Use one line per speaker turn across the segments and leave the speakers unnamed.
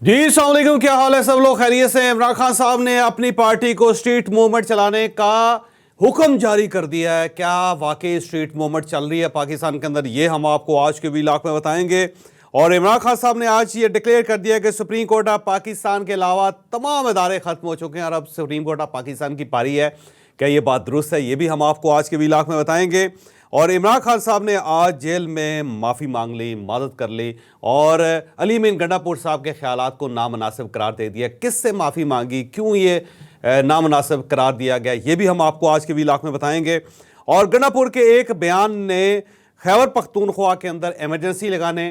जी अस्सलाम वालेकुम, क्या हाल है सब लोग? खैरियत से? इमरान खान साहब ने अपनी पार्टी को स्ट्रीट मूवमेंट चलाने का हुक्म जारी कर दिया है। क्या वाकई स्ट्रीट मूवमेंट चल रही है पाकिस्तान के अंदर? ये हम आपको आज के व्लॉग में बताएंगे। और इमरान खान साहब ने आज ये डिक्लेयर कर दिया कि सुप्रीम कोर्ट ऑफ पाकिस्तान के अलावा तमाम इदारे खत्म हो चुके हैं और अब सुप्रीम कोर्ट ऑफ पाकिस्तान की पारी है। क्या ये बात दुरुस्त है? ये भी हम आपको आज के व्लॉग में बताएंगे। और इमरान खान साहब ने आज जेल में माफ़ी मांग ली, मदद कर ली और अली मीन गंडापुर साहब के ख्यालात को नामनासिब करार दे दिया। किससे माफ़ी मांगी, क्यों ये नामनासिब करार दिया गया, ये भी हम आपको आज के व्लॉग में बताएंगे। और गंडापुर के एक बयान ने खैबर पख्तूनख्वा के अंदर इमरजेंसी लगाने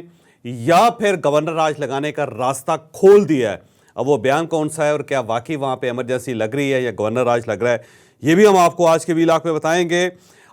या फिर गवर्नर राज लगाने का रास्ता खोल दिया है। अब वो बयान कौन सा है और क्या वाकई वहाँ पे इमरजेंसी लग रही है या गवर्नर राज लग रहा है, ये भी हम आपको आज के व्लॉग में बताएंगे।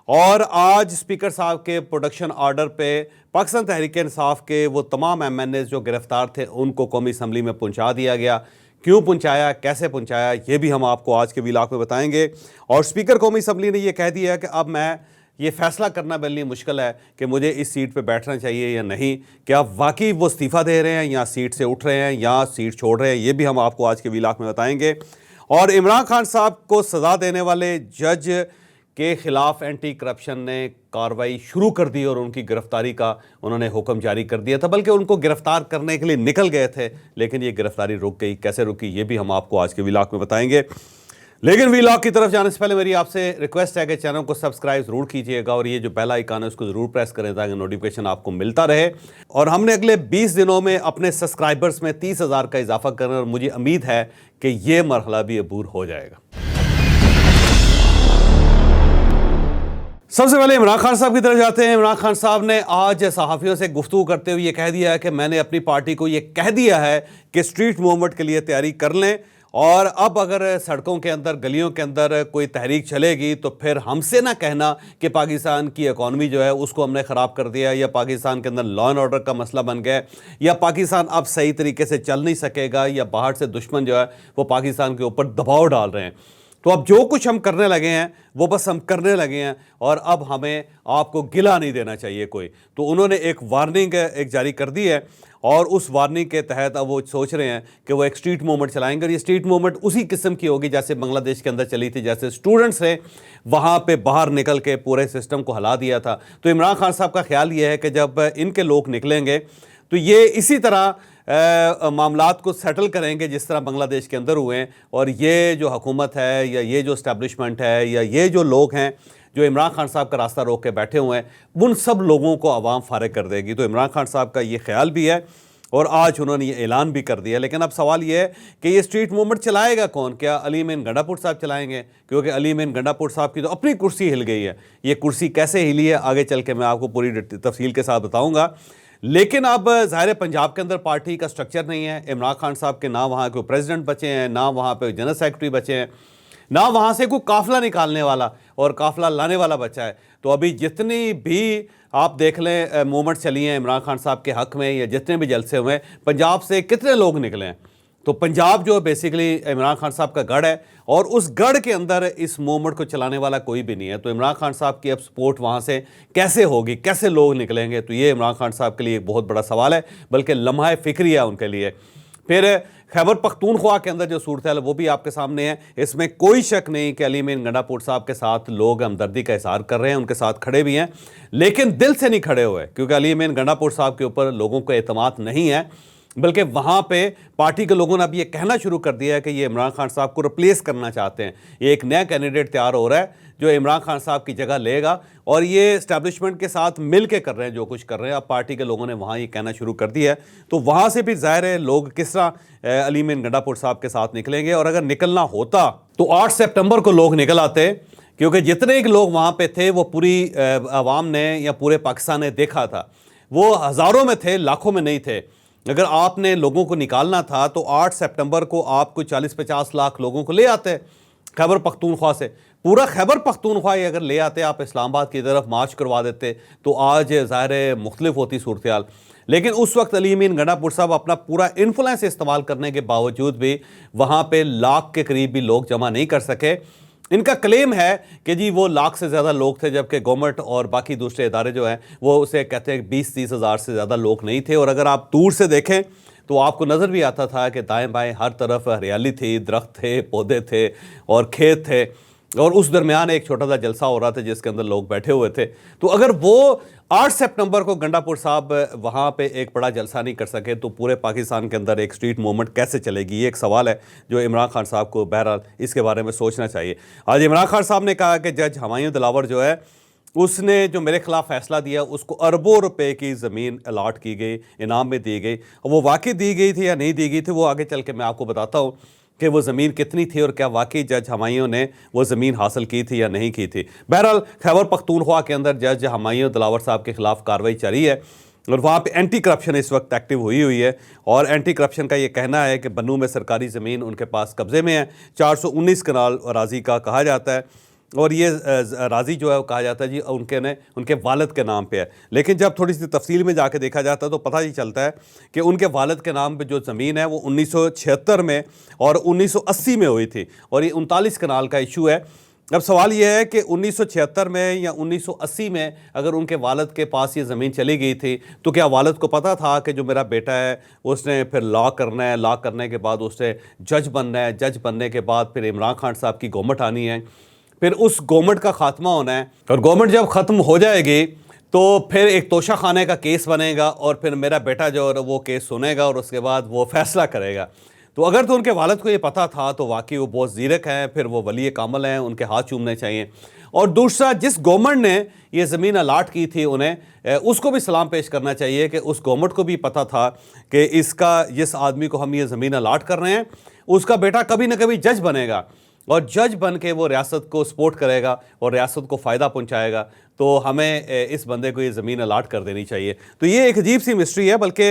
और आज स्पीकर साहब के प्रोडक्शन ऑर्डर पे पाकिस्तान तहरीक इंसाफ के वो तमाम MNAs जो गिरफ्तार थे उनको कौमी असम्बली में पहुंचा दिया गया। क्यों पहुंचाया, कैसे पहुंचाया, ये भी हम आपको आज के व्लॉग में बताएंगे। और स्पीकर कौमी असम्बली ने ये कह दिया कि अब मैं ये फैसला करना मेरे लिए मुश्किल है कि मुझे इस सीट पे बैठना चाहिए या नहीं। क्या वाकई वो इस्तीफ़ा दे रहे हैं या सीट से उठ रहे हैं या सीट छोड़ रहे हैं, ये भी हम आपको आज के व्लॉग में बताएंगे। और इमरान खान साहब को सज़ा देने वाले जज के खिलाफ एंटी करप्शन ने कार्रवाई शुरू कर दी और उनकी गिरफ्तारी का उन्होंने हुक्म जारी कर दिया था। बल्कि उनको गिरफ्तार करने के लिए निकल गए थे, लेकिन ये गिरफ्तारी रुक गई। कैसे रुकी, ये भी हम आपको आज के व्लॉग में बताएंगे। लेकिन व्लॉग की तरफ जाने से पहले मेरी आपसे रिक्वेस्ट है कि चैनल को सब्सक्राइब जरूर कीजिएगा और ये जो बेल आइकन है उसको जरूर प्रेस करें ताकि नोटिफिकेशन आपको मिलता रहे। और हमने अगले 20 दिनों में अपने सब्सक्राइबर्स में 30,000 का इजाफा करना और मुझे उम्मीद है कि ये मरहला भी अबूर हो जाएगा। सबसे पहले इमरान खान साहब की तरफ जाते हैं। इमरान खान साहब ने आज सहाफ़ियों से गुफ्तगू करते हुए ये कह दिया है कि मैंने अपनी पार्टी को ये कह दिया है कि स्ट्रीट मूवमेंट के लिए तैयारी कर लें और अब अगर सड़कों के अंदर, गलियों के अंदर कोई तहरीक चलेगी तो फिर हमसे ना कहना कि पाकिस्तान की इकॉनमी जो है उसको हमने ख़राब कर दिया या पाकिस्तान के अंदर लॉ एंड ऑर्डर का मसला बन गया या पाकिस्तान अब सही तरीके से चल नहीं सकेगा या बाहर से दुश्मन जो है वो पाकिस्तान के ऊपर दबाव डाल रहे हैं। तो अब जो कुछ हम करने लगे हैं वो बस हम करने लगे हैं और अब हमें आपको गिला नहीं देना चाहिए कोई। तो उन्होंने एक वार्निंग जारी कर दी है और उस वार्निंग के तहत अब वो सोच रहे हैं कि वो एक स्ट्रीट मूवमेंट चलाएंगे। और ये स्ट्रीट मूवमेंट उसी किस्म की होगी जैसे बांग्लादेश के अंदर चली थी, जैसे स्टूडेंट्स ने वहाँ पे बाहर निकल के पूरे सिस्टम को हिला दिया था। तो इमरान खान साहब का ख्याल ये है कि जब इनके लोग निकलेंगे तो ये इसी तरह मामलात को सेटल करेंगे जिस तरह बांग्लादेश के अंदर हुए हैं। और ये जो हुकूमत है या ये जो इस्टेब्लिशमेंट है या ये जो लोग हैं जो इमरान खान साहब का रास्ता रोक के बैठे हुए हैं उन सब लोगों को आवाम फारिग कर देगी। तो इमरान खान साहब का ये ख्याल भी है और आज उन्होंने ये ऐलान भी कर दिया। लेकिन अब सवाल ये है कि ये स्ट्रीट मूवमेंट चलाएगा कौन? क्या अली मीन गंडापुर साहब चलाएंगे? क्योंकि अली मीन गंडापुर साहब की तो अपनी कुर्सी हिल गई है। ये कुर्सी कैसे हिली है आगे चल के मैं आपको पूरी तफसील के साथ बताऊँगा। लेकिन अब ज़ाहिर पंजाब के अंदर पार्टी का स्ट्रक्चर नहीं है। इमरान खान साहब के ना वहाँ कोई प्रेसिडेंट बचे हैं, ना वहाँ पे जनरल सेक्रेटरी बचे हैं, ना वहाँ से कोई काफ़िला निकालने वाला और काफ़िला लाने वाला बचा है। तो अभी जितनी भी आप देख लें मूवमेंट चली हैं इमरान खान साहब के हक़ में या जितने भी जलसे हुए हैं, पंजाब से कितने लोग निकले हैं। तो पंजाब जो बेसिकली इमरान खान साहब का गढ़ है और उस गढ़ के अंदर इस मूवमेंट को चलाने वाला कोई भी नहीं है। तो इमरान खान साहब की अब सपोर्ट वहाँ से कैसे होगी, कैसे लोग निकलेंगे, तो ये इमरान खान साहब के लिए एक बहुत बड़ा सवाल है, बल्कि लम्हा फ़िक्री है उनके लिए। फिर खैबर पख्तूनख्वा के अंदर जो सूरत है वो भी आपके सामने है। इसमें कोई शक नहीं कि अली मीन गंडापुर साहब के साथ लोग हमदर्दी का इज़हार कर रहे हैं, उनके साथ खड़े भी हैं, लेकिन दिल से नहीं खड़े हुए क्योंकि अली मीन गंडापुर साहब के ऊपर लोगों को एतमाद नहीं है। बल्कि वहाँ पे पार्टी के लोगों ने अब ये कहना शुरू कर दिया है कि ये इमरान खान साहब को रिप्लेस करना चाहते हैं। ये एक नया कैंडिडेट तैयार हो रहा है जो इमरान खान साहब की जगह लेगा और ये इस्टेब्लिशमेंट के साथ मिल के कर रहे हैं जो कुछ कर रहे हैं। अब पार्टी के लोगों ने वहाँ ये कहना शुरू कर दिया है। तो वहाँ से भी ज़ाहिर है लोग किस तरह अली मीन गंडापुर साहब के साथ निकलेंगे। और अगर निकलना होता तो 8 सितंबर को लोग निकल आते, क्योंकि जितने लोग वहाँ पर थे वो पूरी आवाम ने या पूरे पाकिस्तान ने देखा था। वो हज़ारों में थे, लाखों में नहीं थे। अगर आपने लोगों को निकालना था तो 8 सितंबर को आपको 40-50 लाख लोगों को ले आते खैबर पख्तूनख्वा से। पूरा खैबर पख्तूनख्वा अगर ले आते, आप इस्लामाबाद की तरफ मार्च करवा देते तो आज ज़ाहिर मुख्तलिफ होती सूरत हाल। लेकिन उस वक्त अली मीन गंडापुर साहब अपना पूरा इन्फ्लुएंस इस्तेमाल करने के बावजूद भी वहाँ पे लाख के करीब भी लोग जमा नहीं कर सके। इनका क्लेम है कि जी वो लाख से ज़्यादा लोग थे, जबकि गवर्नमेंट और बाकी दूसरे इदारे जो हैं वो उसे कहते हैं 20-30 हज़ार से ज़्यादा लोग नहीं थे। और अगर आप दूर से देखें तो आपको नज़र भी आता था कि दाएं बाएं हर तरफ हरियाली थी, दरख्त थे, पौधे थे और खेत थे, और उस दरमियान एक छोटा सा जलसा हो रहा था जिसके अंदर लोग बैठे हुए थे। तो अगर वो 8 सितंबर को गंडापुर साहब वहाँ पे एक बड़ा जलसा नहीं कर सके तो पूरे पाकिस्तान के अंदर एक स्ट्रीट मूवमेंट कैसे चलेगी, ये एक सवाल है जो इमरान खान साहब को बहरहाल इसके बारे में सोचना चाहिए। आज इमरान खान साहब ने कहा कि जज हुमायूं दिलावर जो है उसने जो मेरे खिलाफ फैसला दिया उसको अरबों रुपए की ज़मीन अलाट की गई, इनाम में दी गई। वो वाकई दी गई थी या नहीं दी गई थी वो आगे चल के मैं आपको बताता हूँ कि वो ज़मीन कितनी थी और क्या वाकई जज हुमायूं ने वो ज़मीन हासिल की थी या नहीं की थी। बहरहाल खैबर पख्तूनख्वा के अंदर जज हुमायूं दिलावर साहब के खिलाफ कार्रवाई जारी है और वहाँ पे एंटी करप्शन इस वक्त एक्टिव हुई है। और एंटी करप्शन का ये कहना है कि बन्नू में सरकारी ज़मीन उनके पास कब्ज़े में है, 419 कनाल राजी का कहा जाता है, और ये राजी जो है वो कहा जाता है जी उनके वालिद के नाम पे है। लेकिन जब थोड़ी सी तफसील में जाके देखा जाता है तो पता ही चलता है कि उनके वालिद के नाम पे जो ज़मीन है वो 1976 में और 1980 में हुई थी, और ये 39 कनाल का इशू है। अब सवाल ये है कि 1976 में या 1980 में अगर उनके वालिद के पास ये ज़मीन चली गई थी तो क्या वालिद को पता था कि जो मेरा बेटा है उसने फिर लॉ करना है, लॉ करने के बाद उसने जज बनना है, जज बनने के बाद फिर इमरान खान साहब की गवर्नमेंट आनी है, फिर उस गवर्नमेंट का खात्मा होना है, और गवर्नमेंट जब ख़त्म हो जाएगी तो फिर एक तोशा खाने का केस बनेगा और फिर मेरा बेटा जो है वो केस सुनेगा और उसके बाद वो फैसला करेगा। तो अगर तो उनके वालिद को ये पता था तो वाकई वो बहुत ज़ीरक हैं, फिर वो वली कामल हैं, उनके हाथ चूमने चाहिए। और दूसरा, जिस गवर्नमेंट ने ये ज़मीन अलाट की थी उन्हें उसको भी सलाम पेश करना चाहिए कि उस गवर्नमेंट को भी पता था कि जिस आदमी को हम ये ज़मीन अलाट कर रहे हैं उसका बेटा कभी ना कभी जज बनेगा, और जज बन के वो रियासत को सपोर्ट करेगा और रियासत को फ़ायदा पहुंचाएगा, तो हमें इस बंदे को ये ज़मीन अलाट कर देनी चाहिए। तो ये एक अजीब सी मिस्ट्री है। बल्कि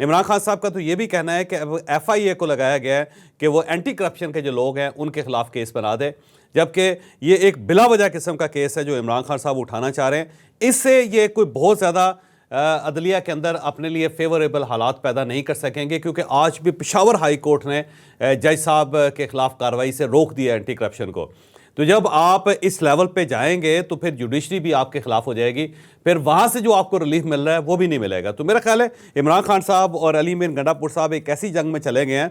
इमरान खान साहब का तो ये भी कहना है कि अब FIA को लगाया गया है कि वो एंटी करप्शन के जो लोग हैं उनके खिलाफ केस बना दे, जबकि ये एक बिला वजह किस्म का केस है जो इमरान खान साहब उठाना चाह रहे हैं। इससे ये कोई बहुत ज़्यादा अदलिया के अंदर अपने लिए फेवरेबल हालात पैदा नहीं कर सकेंगे, क्योंकि आज भी पेशावर हाई कोर्ट ने जज साहब के ख़िलाफ़ कार्रवाई से रोक दिया एंटी करप्शन को। तो जब आप इस लेवल पे जाएंगे तो फिर जुडिशरी भी आपके खिलाफ हो जाएगी, फिर वहाँ से जो आपको रिलीफ मिल रहा है वो भी नहीं मिलेगा। तो मेरा ख्याल है इमरान खान साहब और अली मीर गंडापुर साहब एक ऐसी जंग में चले गए हैं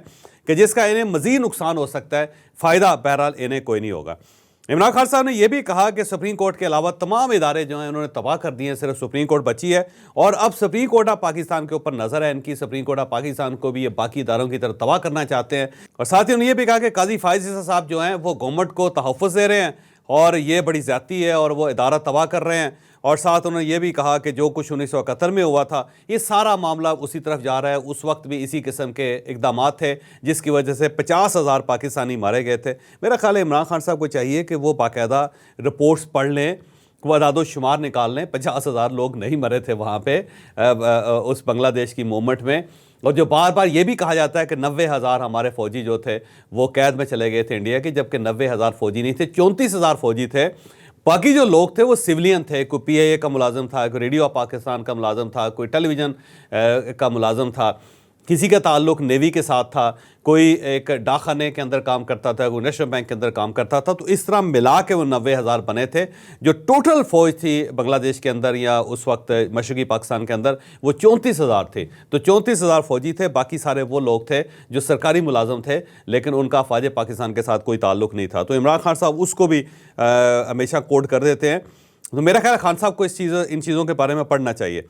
कि जिसका इन्हें मज़ीद नुकसान हो सकता है, फ़ायदा बहरहाल इन्हें कोई नहीं होगा। इमरान खान साहब ने यह भी कहा कि सुप्रीम कोर्ट के अलावा तमाम इदारे जो हैं उन्होंने तबाह कर दिए हैं, सिर्फ सुप्रीम कोर्ट बची है, और अब सुप्रीम कोर्ट ऑफ पाकिस्तान के ऊपर नज़र है इनकी। सुप्रीम कोर्ट ऑफ पाकिस्तान को भी ये बाकी इदारों की तरह तबाह करना चाहते हैं। और साथ ही उन्होंने ये भी कहा कि काजी फायज ईसा साहब जो हैं वो गवर्नमेंट को तहफ़्फ़ुज़ दे रहे हैं और ये बड़ी ज़्यादती है और वो इदारा तबाह कर रहे हैं। और साथ उन्होंने ये भी कहा कि जो कुछ 1971 में हुआ था ये सारा मामला उसी तरफ जा रहा है। उस वक्त भी इसी किस्म के इक़दामात थे जिसकी वजह से 50,000 पाकिस्तानी मारे गए थे। मेरा ख्याल है इमरान खान साहब को चाहिए कि वो बाकायदा रिपोर्ट्स पढ़ लें, वो अदाद शुमार निकाल लें। 50,000 लोग नहीं मरे थे वहाँ पे उस बांग्लादेश की मूवमेंट में। और जो बार बार ये भी कहा जाता है कि 90,000 हमारे फ़ौजी जो थे वो कैद में चले गए थे इंडिया के, जबकि 90,000 फ़ौजी नहीं थे, 34,000 फ़ौजी थे। बाकी जो लोग थे वो सिविलियन थे, कोई PIA का मुलाजम था, कोई रेडियो ऑफ पाकिस्तान का मुलाजम था, कोई टेलीविज़न का मुलाजम था, किसी का ताल्लुक़ नेवी के साथ था, कोई एक डाकखाने के अंदर काम करता था, कोई नेशनल बैंक के अंदर काम करता था। तो इस तरह मिला के वो 90,000 बने थे। जो टोटल फ़ौज थी बांग्लादेश के अंदर या उस वक्त मशरक़ी पाकिस्तान के अंदर वो 34,000 थे। तो 34,000 फ़ौजी थे, बाकी सारे वो लोग थे जो सरकारी मुलाजम थे लेकिन उनका फ़ौज पाकिस्तान के साथ कोई ताल्लुक़ नहीं था। तो इमरान खान साहब उसको भी हमेशा कोट कर देते हैं। तो मेरा ख्याल खान साहब को इन चीज़ों के बारे में पढ़ना चाहिए।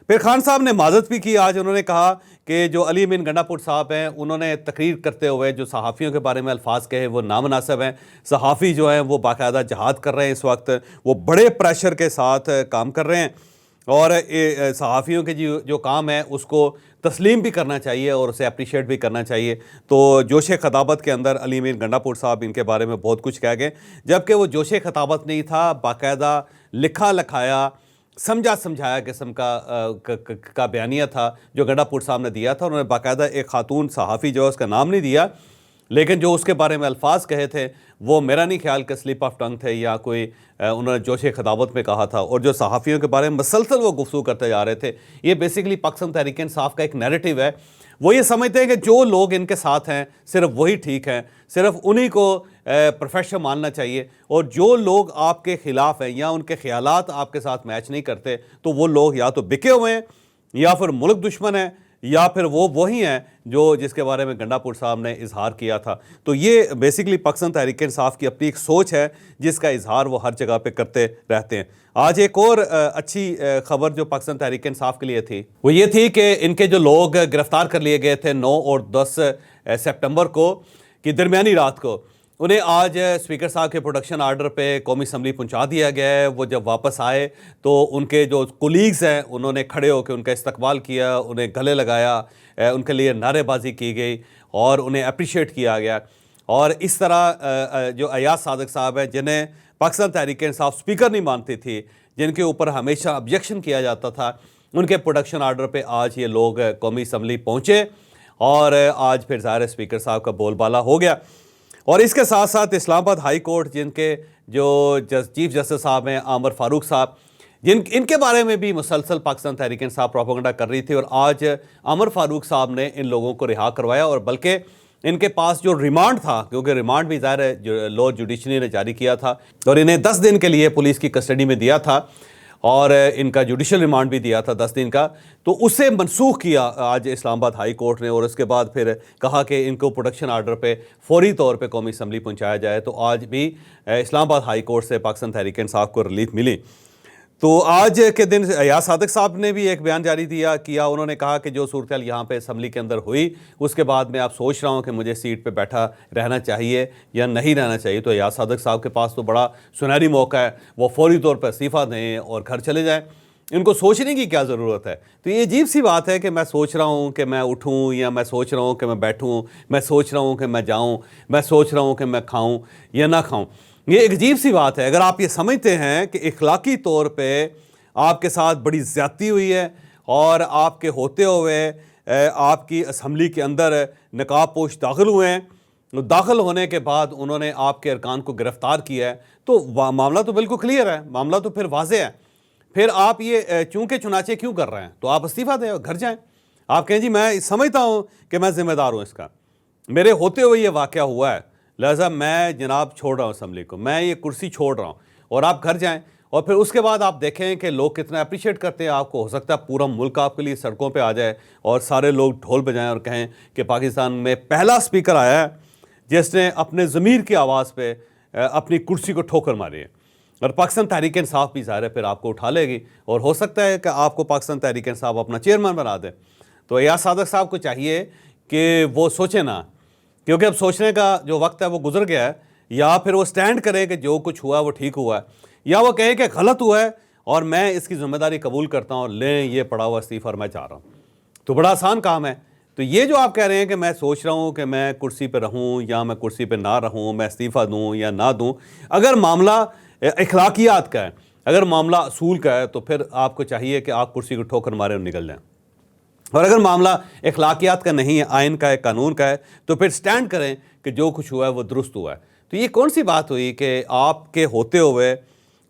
फिर खान साहब ने माजरत भी की। आज उन्होंने कहा कि जो अली मीर गंडापुर साहब हैं उन्होंने तकरीर करते हुए जो सहाफ़ियों के बारे में अल्फाज कहे वो नामनासिब हैं। सहाफ़ी जो हैं वो बाकायदा जहाद कर रहे हैं, इस वक्त वो बड़े प्रेशर के साथ काम कर रहे हैं, और सहाफ़ियों के जो काम है उसको तस्लीम भी करना चाहिए और उसे अप्रिशिएट भी करना चाहिए। तो जोश खताबत के अंदर अली मीर गंडापुर साहब इनके बारे में बहुत कुछ कह गए, जबकि वो जोश खताबत नहीं था, बाकायदा लिखा लिखाया समझा समझाया किस्म का बयानिया था जो गंडापुर साहब ने दिया था। उन्होंने बाकायदा एक खातून सहाफ़ी जो है उसका नाम नहीं दिया, लेकिन जो उसके बारे में अल्फाज कहे थे वो मेरा नहीं ख्याल कि स्लिप ऑफ टंग थे या कोई उन्होंने जोश खताबत में कहा था। और जो सहाफ़ियों के बारे में मसलसल वो गुफ्तगू करते जा रहे थे, ये बेसिकली पाकिस्तान तहरीक इंसाफ का एक नैरेटिव है। वो ये समझते हैं कि जो लोग इनके साथ हैं सिर्फ वही ठीक हैं, सिर्फ उन्हीं को प्रोफेशनल मानना चाहिए, और जो लोग आपके ख़िलाफ़ हैं या उनके ख़यालात आपके साथ मैच नहीं करते तो वो लोग या तो बिके हुए हैं या फिर मुल्क दुश्मन है या फिर वो वही हैं जो जिसके बारे में गंडापुर साहब ने इजहार किया था। तो ये बेसिकली पाकिस्तान तहरीक इंसाफ की अपनी एक सोच है जिसका इजहार वो हर जगह पे करते रहते हैं। आज एक और अच्छी खबर जो पाकिस्तान तहरीक इंसाफ के लिए थी वो ये थी कि इनके जो लोग गिरफ्तार कर लिए गए थे 9 और 10 सितंबर को कि दरमियानी रात को, उन्हें आज स्पीकर साहब के प्रोडक्शन आर्डर पे कौमी असम्बली पहुंचा दिया गया है। वो जब वापस आए तो उनके जो कोलीग्स हैं उन्होंने खड़े होकर उनका इस्तकबाल किया, उन्हें गले लगाया, उनके लिए नारेबाजी की गई और उन्हें अप्रिशिएट किया गया। और इस तरह जो अयाज सादिक साहब हैं जिन्हें पाकिस्तान तहरीक इंसाफ स्पीकर नहीं मानती थी, जिनके ऊपर हमेशा ऑब्जेक्शन किया जाता था, उनके प्रोडक्शन आर्डर पे आज ये लोग कौमी असम्बली पहुँचे और आज फिर ज़ाहिर स्पीकर साहब का बोलबाला हो गया। और इसके साथ साथ इस्लामाबाद हाई कोर्ट जिनके जो चीफ जस्टिस साहब हैं आमर फारूक साहब, इनके बारे में भी मुसलसल पाकिस्तान तहरीक इंसाफ प्रोपेगेंडा कर रही थी और आज आमर फारूक साहब ने इन लोगों को रिहा करवाया। और बल्कि इनके पास जो रिमांड था, क्योंकि रिमांड भी ज़ाहिर है लॉ जुडिशरी ने जारी किया था और इन्हें 10 दिन के लिए पुलिस की कस्टडी में दिया था और इनका जुडिशल रिमांड भी दिया था 10 दिन का, तो उसे मनसूख किया आज इस्लामाबाद हाई कोर्ट ने। और उसके बाद फिर कहा कि इनको प्रोडक्शन आर्डर पे फौरी तौर पे कौमी असम्बली पहुंचाया जाए। तो आज भी इस्लामाबाद हाई कोर्ट से पाकिस्तान तहरीक इंसाफ को रिलीफ मिली। तो आज के दिन अयाज सादिक साहब ने भी एक बयान जारी किया। उन्होंने कहा कि जो सूरत यहाँ पे असम्बली के अंदर हुई उसके बाद मैं आप सोच रहा हूँ कि मुझे सीट पे बैठा रहना चाहिए या नहीं रहना चाहिए। तो अयाज सादिक साहब के पास तो बड़ा सुनहरी मौका है, वो फौरी तौर पर इस्तीफ़ा दें और घर चले जाएँ। इनको सोचने की क्या ज़रूरत है? तो ये अजीब सी बात है कि मैं सोच रहा हूँ कि मैं उठूँ या मैं सोच रहा हूँ कि मैं बैठूँ, मैं सोच रहा हूँ कि मैं जाऊँ, मैं सोच रहा हूँ कि मैं खाऊँ या ना खाऊँ। ये एक अजीब सी बात है। अगर आप ये समझते हैं कि इखलाकी तौर पे आपके साथ बड़ी ज़्यादती हुई है और आपके होते हुए आपकी असम्बली के अंदर नकाबपोश दाखिल हुए हैं, दाखिल होने के बाद उन्होंने आपके अरकान को गिरफ़्तार किया है, तो मामला तो बिल्कुल क्लियर है, मामला तो फिर वाज़े है। फिर आप ये चूँके चुनाचे क्यों कर रहे हैं? तो आप इस्तीफ़ा दें और घर जाएँ। आप कहें जी मैं समझता हूँ कि मैं ज़िम्मेदार हूँ इसका, मेरे होते हुए ये वाक़या हुआ है, लिहाजा मैं जनाब छोड़ रहा हूँ असम्बली को, मैं ये कुर्सी छोड़ रहा हूँ और आप घर जाएं। और फिर उसके बाद आप देखें कि लोग कितना अप्रिशिएट करते हैं आपको। हो सकता है पूरा मुल्क आपके लिए सड़कों पे आ जाए और सारे लोग ढोल बजाएं और कहें कि पाकिस्तान में पहला स्पीकर आया है जिसने अपने ज़मीर की आवाज़ पे अपनी कुर्सी को ठोकर मारी है। और पाकिस्तान तहरीक इंसाफ भी ज़ाहिर है फिर आपको उठा लेगी और हो सकता है कि आपको पाकिस्तान तहरीक इंसाफ अपना चेयरमैन बना दे। तो अयाज सादिक साहब को चाहिए कि वो सोचें ना, क्योंकि अब सोचने का जो वक्त है वो गुजर गया है। या फिर वो स्टैंड करे कि जो कुछ हुआ वो ठीक हुआ है, या वो कहे कि गलत हुआ है और मैं इसकी जिम्मेदारी कबूल करता हूँ, लें ये पड़ा हुआ इस्तीफ़ा और मैं जा रहा हूँ। तो बड़ा आसान काम है। तो ये जो आप कह रहे हैं कि मैं सोच रहा हूँ कि मैं कुर्सी पर रहूँ या मैं कुर्सी पर ना रहूँ, मैं इस्तीफ़ा दूँ या ना दूँ, अगर मामला इखलाकियात का है, अगर मामला असूल का है, तो फिर आपको चाहिए कि आप कुर्सी को ठोकर मारे और निकल जाएँ। और अगर मामला इखलाकियात का नहीं है, आइन का है, कानून का है, तो फिर स्टैंड करें कि जो कुछ हुआ है वो दुरुस्त हुआ है। तो ये कौन सी बात हुई कि आपके होते हुए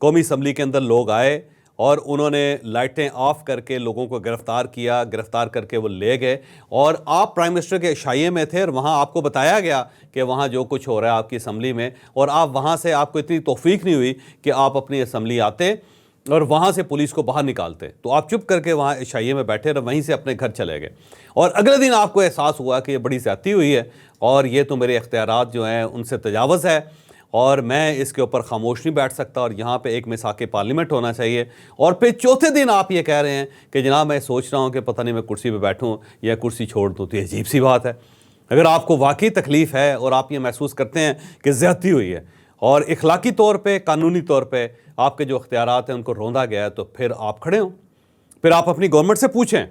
कौमी असम्बली के अंदर लोग आए और उन्होंने लाइटें ऑफ करके लोगों को गिरफ़्तार किया, गिरफ़्तार करके वो ले गए और आप प्राइम मिनिस्टर के इशाइये में थे और वहाँ आपको बताया गया कि वहाँ जो कुछ हो रहा है आपकी असम्बली में, और आप वहाँ से आपको इतनी तौफीक नहीं हुई कि आप अपनी असम्बली आते और वहाँ से पुलिस को बाहर निकालते, तो आप चुप करके वहाँ इशाइये में बैठे और वहीं से अपने घर चले गए। और अगले दिन आपको एहसास हुआ कि ये बड़ी ज़्यादती हुई है और ये तो मेरे इख्तियारात जो हैं उनसे तजावज़ है और मैं इसके ऊपर खामोश नहीं बैठ सकता और यहाँ पे एक मिसाक़े पार्लियामेंट होना चाहिए। और फिर चौथे दिन आप ये कह रहे हैं कि जनाब मैं सोच रहा हूँ कि पता नहीं मैं कुर्सी पर बैठूँ या कुर्सी छोड़ दूँ। तो ये अजीब सी बात है। अगर आपको वाकई तकलीफ़ है और आप ये महसूस करते हैं कि ज़्यादती हुई है और इखलाकी तौर पे, कानूनी तौर पे आपके जो इख्तियारात हैं उनको रोंदा गया है, तो फिर आप खड़े हों, फिर आप अपनी गवर्नमेंट से पूछें।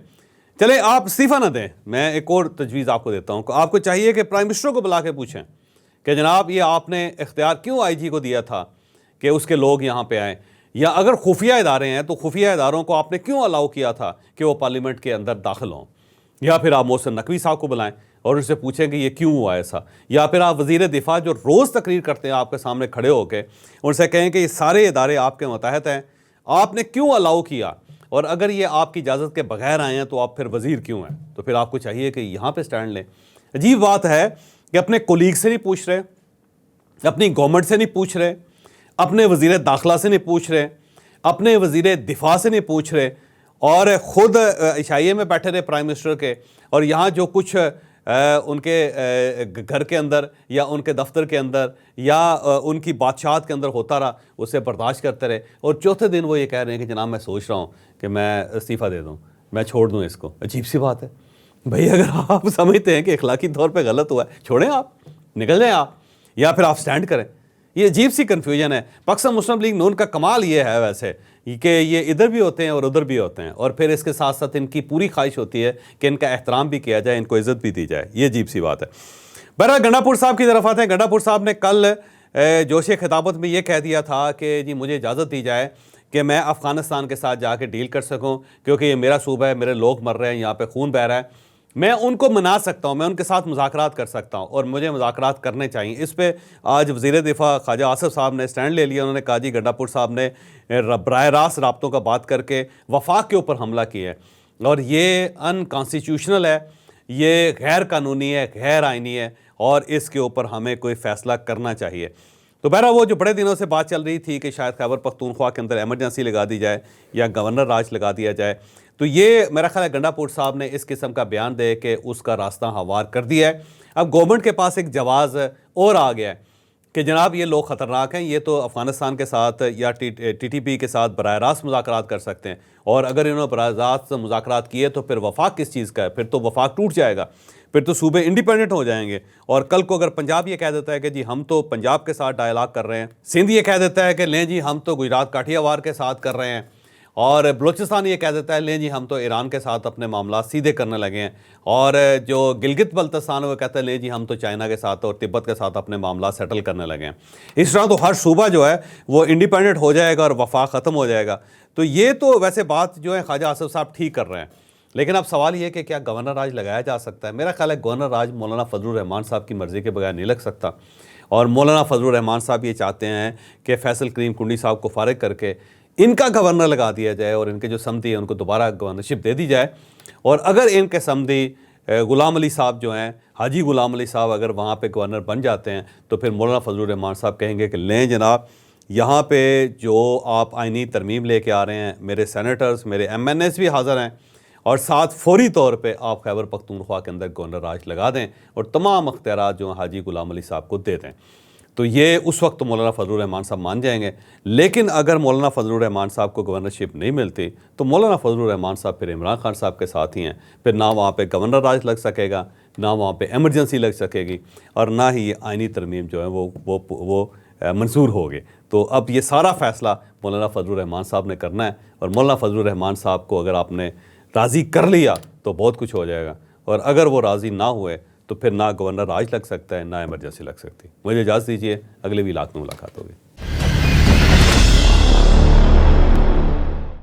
चले आप इस्तीफ़ा ना दें, मैं एक और तजवीज़ आपको देता हूँ। आपको चाहिए कि प्राइम मिनिस्टर को बुला के पूछें कि जनाब ये आपने इख्तियार क्यों आईजी को दिया था कि उसके लोग यहाँ पे आएँ, या अगर खुफिया इदारे हैं तो खुफिया इदारों को आपने क्यों अलाउ किया था कि वो पार्लियामेंट के अंदर दाखिल हों। या फिर आप मोहसिन नकवी साहब को बुलाएं और उनसे पूछें कि ये क्यों हुआ ऐसा। या फिर आप वज़ीर दिफा जो रोज़ तकरीर करते हैं आपके सामने खड़े होकर, उनसे कहें कि ये सारे इदारे आपके मतहत हैं, आपने क्यों अलाउ किया, और अगर ये आपकी इजाज़त के बगैर आए हैं तो आप फिर वज़ीर क्यों हैं। तो फिर आपको चाहिए कि यहाँ पर स्टैंड लें। अजीब बात है कि अपने कोलीग से नहीं पूछ रहे, अपनी गवर्नमेंट से नहीं पूछ रहे, अपने वज़ीर दाखिला से नहीं पूछ रहे, अपने वज़ीर दिफा से नहीं पूछ रहे, और ख़ुद इशाइये में बैठे रहे प्राइम मिनिस्टर के, और यहाँ जो कुछ उनके घर के अंदर या उनके दफ्तर के अंदर या उनकी बादशाहत के अंदर होता रहा, उसे बर्दाश्त करते रहे। और चौथे दिन वो ये कह रहे हैं कि जनाब मैं सोच रहा हूँ कि मैं इस्तीफ़ा दे दूँ, मैं छोड़ दूँ इसको। अजीब सी बात है भाई, अगर आप समझते हैं कि अखलाकी तौर पे गलत हुआ है, छोड़ें, आप निकल जाएं आप, या फिर आप स्टैंड करें। ये अजीब सी कन्फ्यूजन है। पाकिस्तान मुस्लिम लीग नून का कमाल ये है वैसे कि ये इधर भी होते हैं और उधर भी होते हैं, और फिर इसके साथ साथ इनकी पूरी ख्वाहिश होती है कि इनका एहतराम भी किया जाए, इनको इज़्ज़त भी दी जाए। ये अजीब सी बात है। बहरहाल गंडापुर साहब की तरफ आते हैं। गंडापुर साहब ने कल जोश खिताबत में ये कह दिया था कि जी मुझे इजाज़त दी जाए कि मैं अफ़गानिस्तान के साथ जाके डील कर सकूँ, क्योंकि ये मेरा सूबा है, मेरे लोग मर रहे हैं, यहाँ पर खून बह रहा है, मैं उनको मना सकता हूँ, मैं उनके साथ मुज़ाकरात कर सकता हूँ और मुझे मुज़ाकरात करने चाहिए। इस पे आज वज़ीर दिफा ख्वाजा आसिफ साहब ने स्टैंड ले लिया। उन्होंने कहा जी गंडापुर साहब ने बराह रास्त राब्तों का बात करके वफाक के ऊपर हमला किया है और ये अनकॉन्स्टिट्यूशनल है, ये गैर कानूनी है, गैर आइनी है, और इसके ऊपर हमें कोई फ़ैसला करना चाहिए। तो बहरहाल वो जो बड़े दिनों से बात चल रही थी कि शायद खैबर पख्तूनख्वा के अंदर एमरजेंसी लगा दी जाए या गवर्नर राज लगा दिया जाए, तो ये मेरा ख्याल है गंडापुर साहब ने इस किस्म का बयान दे के उसका रास्ता हमवार कर दिया है। अब गवर्नमेंट के पास एक जवाज़ और आ गया है कि जनाब ये लोग ख़तरनाक हैं, ये तो अफ़गानिस्तान के साथ या TTP के साथ बराह रास्त मुज़ाकरात कर सकते हैं, और अगर इन्होंने बराह रास्त मुज़ाकरात किए तो फिर वफाक किस चीज़ का है, फिर तो वफाक टूट जाएगा, फिर तो सूबे इंडिपेंडेंट हो जाएंगे। और कल को अगर पंजाब ये कह देता है कि जी हम तो पंजाब के साथ डायलॉग कर रहे हैं, सिंध ये कह देता है कि लें जी हम तो गुजरात काठियावाड़ के साथ कर रहे हैं, और बलूचिस्तान ये कह देता है लें जी हम तो ईरान के साथ अपने मामला सीधे करने लगे हैं, और जो गिलगित बल्तिस्तान वो कहता है लें जी हम तो चाइना के साथ और तिब्बत के साथ अपने मामला सेटल करने लगे हैं। इस तरह तो हर सूबा जो है वो इंडिपेंडेंट हो जाएगा और वफाक ख़त्म हो जाएगा। तो ये तो वैसे बात जो है ख्वाजा आसिफ साहब ठीक कर रहे हैं, लेकिन अब सवाल ये कि क्या गवर्नर राज लगाया जा सकता है। मेरा ख्याल है गवर्नर राज मौलाना फजलुर रहमान साहब की मर्ज़ी के बगैर नहीं लग सकता, और मौलाना फजलुर रहमान साहब ये चाहते हैं कि फैसल करीम कुंडी साहब को फारिग करके इनका गवर्नर लगा दिया जाए और इनके जो समधी हैं उनको दोबारा गवर्नरशिप दे दी जाए। और अगर इनके समधी गुलाम अली साहब जो हैं, हाजी गुलाम अली साहब अगर वहाँ पे गवर्नर बन जाते हैं, तो फिर मौलाना फजलुर रहमान साहब कहेंगे कि लें जनाब यहाँ पे जो आप आइनी तरमीम लेके आ रहे हैं, मेरे सेनेटर्स, मेरे MNAs भी हाज़िर हैं, और साथ फौरी तौर पे आप खैबर पख्तूनख्वा के अंदर गवर्नर राज लगा दें और तमाम अख्तियारात जो हाजी गुलाम अली साहब को दे दें। तो ये उस वक्त तो मौलाना फजलुर रहमान साहब मान जाएंगे। लेकिन अगर मौलाना फजलुर रहमान साहब को गवर्नरशिप नहीं मिलती तो मौलाना फजलुर रहमान साहब फिर इमरान खान साहब के साथ ही हैं, फिर ना वहाँ पे गवर्नर राज लग सकेगा, ना वहाँ पे एमरजेंसी लग सकेगी, और ना ही ये आइनी तरमीम जो है वो मंजूर होगी। तो अब ये सारा फ़ैसला मौलाना फजलुर रहमान साहब ने करना है, और मौलाना फजलुर रहमान साहब को अगर आपने राज़ी कर लिया तो बहुत कुछ हो जाएगा, और अगर वो राज़ी ना हुए तो फिर ना गवर्नर राज लग सकता है, ना इमरजेंसी लग सकती। मुझे इजाज़त दीजिए, अगले व्लॉग में मुलाकात होगी।